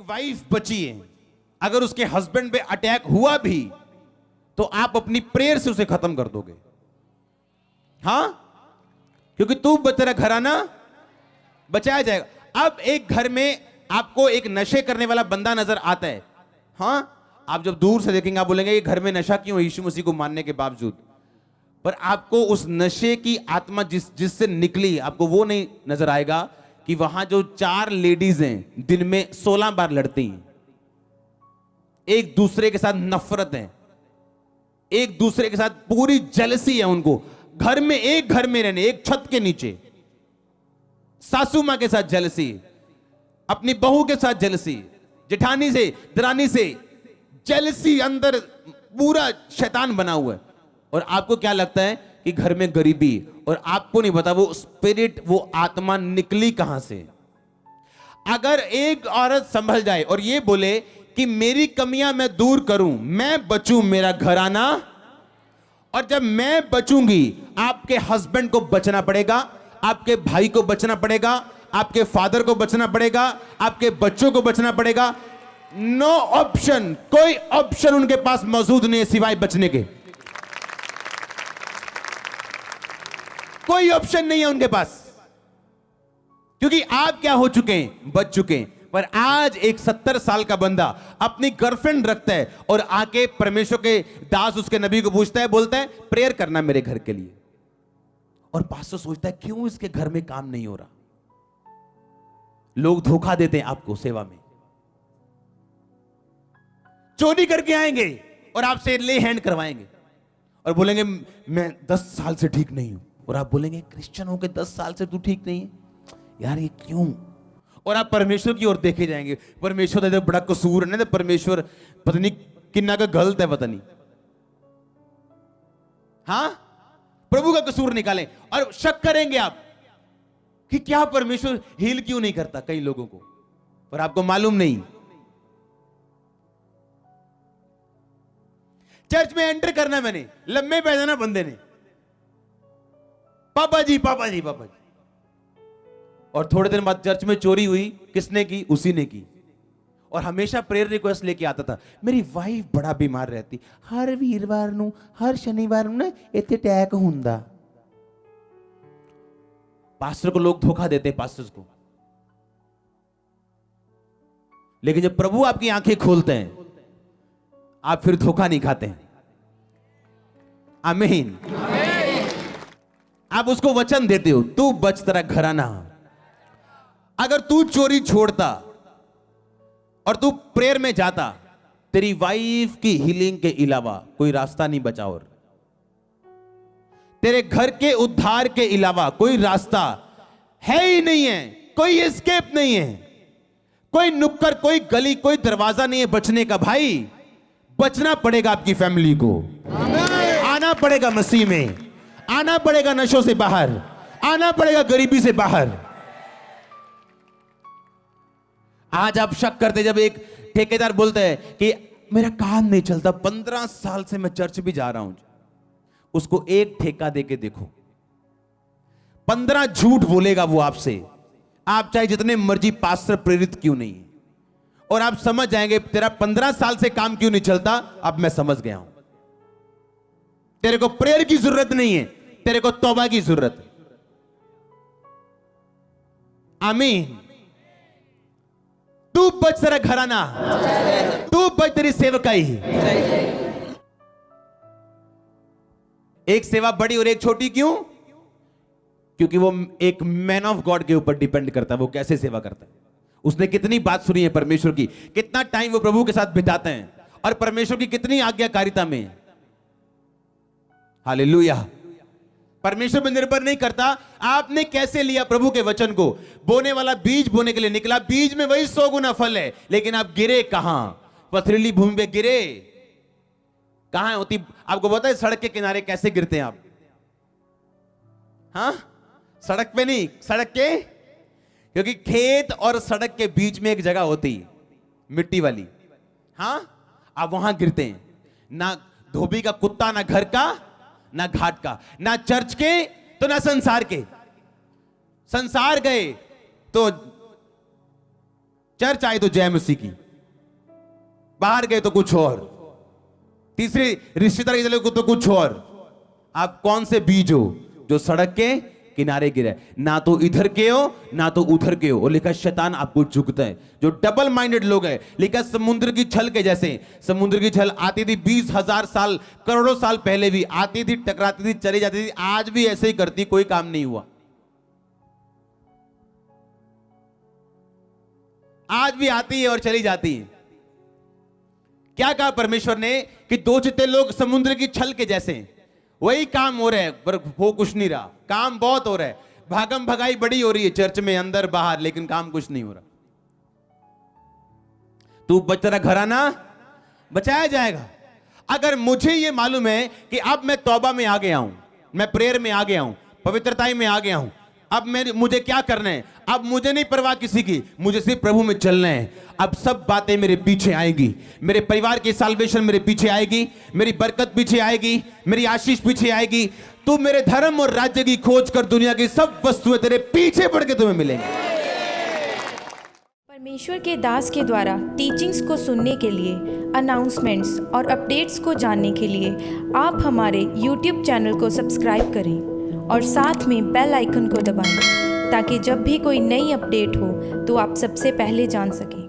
Wife बची है, अगर उसके हस्बैंड पे अटैक हुआ भी तो आप अपनी प्रेयर से उसे खत्म कर दोगे। हां, क्योंकि तू तेरा घराना बचाया जाएगा। अब एक घर में आपको एक नशे करने वाला बंदा नजर आता है, हां, आप जब दूर से देखेंगे आप बोलेंगे ये घर में नशा क्यों, यीशु मसीह को मानने के बावजूद। पर आपको उस नशे की आत्मा जिससे निकली, आपको वो नहीं नजर आएगा कि वहां जो 4 लेडीज हैं दिन में 16 बार लड़ती हैं, एक दूसरे के साथ नफरत है, एक दूसरे के साथ पूरी जेलसी है उनको, घर में, एक घर में रहने, एक छत के नीचे, सासू मां के साथ जेलसी, अपनी बहू के साथ जेलसी, जेठानी से, दरानी से जेलसी, अंदर पूरा शैतान बना हुआ है। और आपको क्या लगता है कि घर में गरीबी, और आपको नहीं पता वो स्पिरिट, वो आत्मा निकली कहां से। अगर एक औरत संभल जाए और ये बोले कि मेरी कमियां मैं दूर करूं, मैं बचूं, मेरा घराना, और जब मैं बचूंगी आपके हस्बैंड को बचना पड़ेगा, आपके भाई को बचना पड़ेगा, आपके फादर को बचना पड़ेगा, आपके बच्चों को बचना पड़ेगा। नो ऑप्शन, कोई ऑप्शन उनके पास मौजूद नहीं है सिवाय बचने के। कोई ऑप्शन नहीं है उनके पास, क्योंकि आप क्या हो चुके हैं, बच चुके हैं। पर आज एक 70 साल का बंदा अपनी गर्लफ्रेंड रखता है और आके परमेश्वर के दास उसके नबी को पूछता है, बोलता है प्रेयर करना मेरे घर के लिए। और पास्टर सोचता है क्यों इसके घर में काम नहीं हो रहा। लोग धोखा देते हैं आपको सेवा में, चोरी करके आएंगे और आपसे ले हैंड करवाएंगे और बोलेंगे मैं 10 साल से ठीक नहीं हूं। और आप बोलेंगे क्रिश्चियन होकर 10 साल से तू ठीक नहीं है यार, ये क्यों। और आप परमेश्वर की ओर देखे जाएंगे, परमेश्वर तो बड़ा कसूर है ना, तो परमेश्वर पता नहीं किन्ना का गलत है, पता नहीं। हां, प्रभु का कसूर निकालें और शक करेंगे आप कि क्या परमेश्वर हील क्यों नहीं करता कई लोगों को, पर आपको मालूम नहीं। चर्च में एंटर करना, मैंने लम्बे पैजाना बंदे ने, पापा जी पापा जी पापा जी, और थोड़े दिन बाद चर्च में चोरी हुई, किसने की, उसी ने की। और हमेशा प्रेयर रिक्वेस्ट लेके आता था, मेरी वाइफ बड़ा बीमार रहती, हर वीरवार नू हर शनिवार नू ना इत्थे अटैक हुंदा। पास्टर को लोग धोखा देते हैं, पास्टर्स को। लेकिन जब प्रभु आपकी आंखें खोलते हैं आप फिर धोखा नहीं खाते हैं। आमीन। आप उसको वचन देते हो, तू बच, तेरा घराना। अगर तू चोरी छोड़ता और तू प्रेयर में जाता, तेरी वाइफ की हीलिंग के अलावा कोई रास्ता नहीं बचा, और तेरे घर के उद्धार के अलावा कोई रास्ता है ही नहीं है, कोई एस्केप नहीं है, कोई नुक्कड़, कोई गली, कोई दरवाजा नहीं है बचने का। भाई बचना पड़ेगा, आपकी फैमिली को आना पड़ेगा, मसीह में आना पड़ेगा, नशों से बाहर आना पड़ेगा, गरीबी से बाहर। आज आप शक करते जब एक ठेकेदार बोलता है कि मेरा काम नहीं चलता, 15 साल से मैं चर्च भी जा रहा हूं, उसको एक ठेका देके देखो, 15 झूठ बोलेगा वो आपसे, आप चाहे जितने मर्जी पास्टर प्रेरित क्यों नहीं है, और आप समझ जाएंगे तेरा 15 साल से काम क्यों नहीं चलता। अब मैं समझ गया हूं, तेरे को प्रेयर की जरूरत नहीं है, तेरे को तौबा की जरूरत है। आमीन। तू बच, तेरा घराना, तू बच, तेरी सेवकाई। एक सेवा बड़ी और एक छोटी क्यों? क्योंकि वो एक मैन ऑफ गॉड के ऊपर डिपेंड करता है, वो कैसे सेवा करता है, उसने कितनी बात सुनी है परमेश्वर की, कितना टाइम वो प्रभु के साथ बिताते हैं, और परमेश्वर की कितनी आज्ञाकारिता में। हालेलुया। परमेश्वर पर निर्भर नहीं करता आपने कैसे लिया प्रभु के वचन को। बोने वाला बीज बोने के लिए निकला, बीज में वही 100 गुना फल है, लेकिन आप गिरे कहां? पथरीली भूमि पे गिरे। कहां होती आपको पता है सड़क के किनारे कैसे गिरते हैं आप? हाँ, सड़क पे नहीं, सड़क के, क्योंकि खेत और सड़क के बीच में एक जगह होती है मिट्टी वाली। हाँ, आप वहां गिरते हैं। ना धोबी का कुत्ता, ना घर का, ना घाट का, ना चर्च के तो ना संसार के। संसार गए तो चर्च आए तो जय मसीह की, बाहर गए तो कुछ और, तीसरे रिश्तेदार के चले तो कुछ और। आप कौन से बीज हो जो सड़क के किनारे गिरे? ना तो इधर के हो ना तो उधर के हो। और लिखा शैतान आपको झुकता है। जो डबल माइंडेड लोग हैं, लिखा समुद्र की छल के जैसे। समुद्र की छल आती थी 20,000 साल, करोड़ों साल पहले भी आती थी, टकराती थी, चली जाती थी, आज भी ऐसे ही करती, कोई काम नहीं हुआ। आज भी आती है और चली जाती है। क्या कहा परमेश्वर ने कि दो चित्ते लोग समुद्र की छल के जैसे हैं। वही काम हो रहा है पर हो कुछ नहीं रहा। काम बहुत हो रहा है, भागम भगाई बड़ी हो रही है चर्च में अंदर बाहर, लेकिन काम कुछ नहीं हो रहा। तू बच रहा घराना बचाया जाएगा। अगर मुझे यह मालूम है कि अब मैं तौबा में आ गया हूं, मैं प्रेयर में आ गया हूं, पवित्रता में आ गया हूं, अब मुझे क्या करना है? अब मुझे नहीं परवाह किसी की, मुझे सिर्फ प्रभु में चलना है। अब सब बातें मेरे पीछे आएगी, मेरे परिवार की साल्वेशन मेरे पीछे आएगी, मेरी बरकत पीछे आएगी, मेरी आशीष पीछे आएगी। तू मेरे धर्म और राज्य की खोज कर, दुनिया की सब वस्तुएं तेरे पीछे पड़ के तुम्हें मिलेंगी। परमेश्वर के दास के द्वारा टीचिंग्स को सुनने के लिए, अनाउंसमेंट्स और अपडेट्स को जानने के लिए आप हमारे YouTube चैनल को सब्सक्राइब करें और साथ में बेल आइकन को दबाएं, ताकि जब भी कोई नई अपडेट हो तो आप सबसे पहले जान सकें।